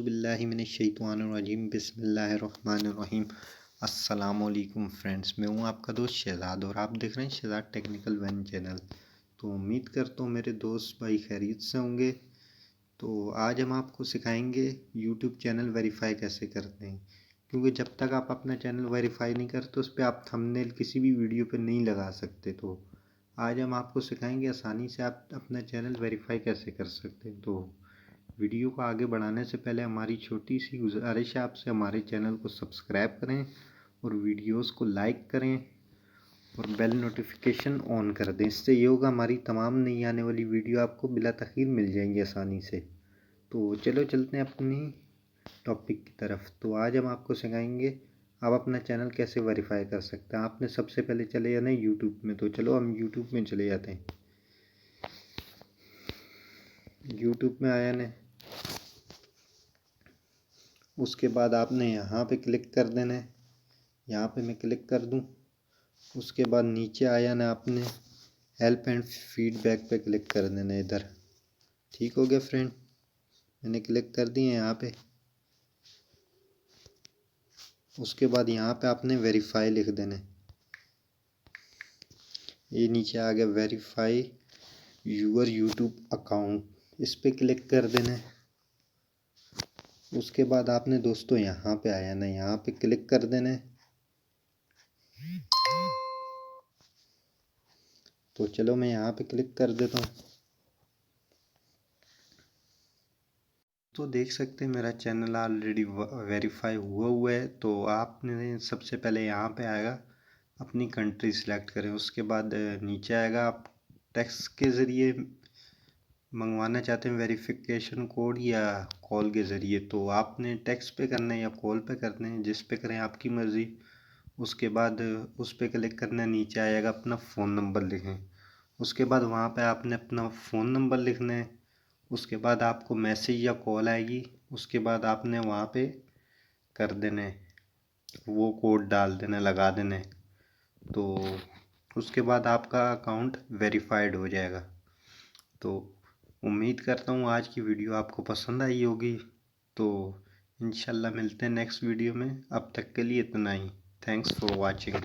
बिस्मिल्लाहिमिनश्शैतानिर्रजीम बिस्मिल्लाहिर्रहमानिर्रहीम। अस्सलाम वालेकुम फ्रेंड्स, मैं हूं आपका दोस्त शहजाद और आप देख रहे हैं शहजाद टेक्निकल वन चैनल। तो उम्मीद करता हूं मेरे दोस्त भाई खैरियत से होंगे। तो आज हम आपको सिखाएंगे यूट्यूब चैनल वेरीफाई कैसे करते हैं, क्योंकि जब तक आप अपना चैनल वेरीफाई नहीं करते उस पर आप थंबनेल किसी भी वीडियो पर नहीं लगा सकते। तो आज हम आपको सिखाएंगे आसानी से आप अपना चैनल वेरीफाई कैसे कर सकते हैं। तो वीडियो को आगे बढ़ाने से पहले हमारी छोटी सी गुजारिश है आपसे, हमारे चैनल को सब्सक्राइब करें और वीडियोस को लाइक करें और बेल नोटिफिकेशन ऑन कर दें। इससे ये होगा हमारी तमाम नई आने वाली वीडियो आपको बिला तखीर मिल जाएंगी आसानी से। तो चलो चलते हैं अपनी टॉपिक की तरफ। तो आज हम आपको सिखाएंगे आप अपना चैनल कैसे वेरीफाई कर सकते हैं। आपने सबसे पहले चले जाना है यूट्यूब में। तो चलो हम यूट्यूब में चले जाते हैं। यूट्यूब में आया ने, उसके बाद आपने यहाँ पे क्लिक कर देना है। यहाँ पे मैं क्लिक कर दूँ। उसके बाद नीचे आया ना, आपने हेल्प एंड फीडबैक पे क्लिक कर देना है इधर। ठीक हो गया फ्रेंड, मैंने क्लिक कर दिए यहाँ पे। उसके बाद यहाँ पे आपने वेरीफाई लिख देना है। ये नीचे आ गया वेरीफाई यूर यूट्यूब अकाउंट, इस पे क्लिक कर देना है। उसके बाद आपने दोस्तों यहाँ पे आया ना, यहाँ पे क्लिक कर देना है। तो चलो मैं यहाँ पे क्लिक कर देता हूँ। तो देख सकते हैं मेरा चैनल ऑलरेडी वेरीफाई हुआ है। तो आपने सबसे पहले यहाँ पे आएगा अपनी कंट्री सिलेक्ट करें। उसके बाद नीचे आएगा आप टेक्स्ट के ज़रिए मंगवाना चाहते हैं वेरिफिकेशन कोड या कॉल के ज़रिए। तो आपने टेक्स्ट पे करना है या कॉल पे करना है, जिस पे करें आपकी मर्ज़ी। उसके बाद उस पे क्लिक करना है, नीचे आएगा अपना फ़ोन नंबर लिखें। उसके बाद वहाँ पे आपने अपना फ़ोन नंबर लिखना है। उसके बाद आपको मैसेज या कॉल आएगी। उसके बाद आपने वहाँ पे कर देना है, वो कोड डाल देना, लगा देना है। तो उसके बाद आपका अकाउंट वेरीफाइड हो जाएगा। तो उम्मीद करता हूँ आज की वीडियो आपको पसंद आई होगी। तो इंशाल्लाह मिलते हैं नेक्स्ट वीडियो में। अब तक के लिए इतना ही। Thanks for watching.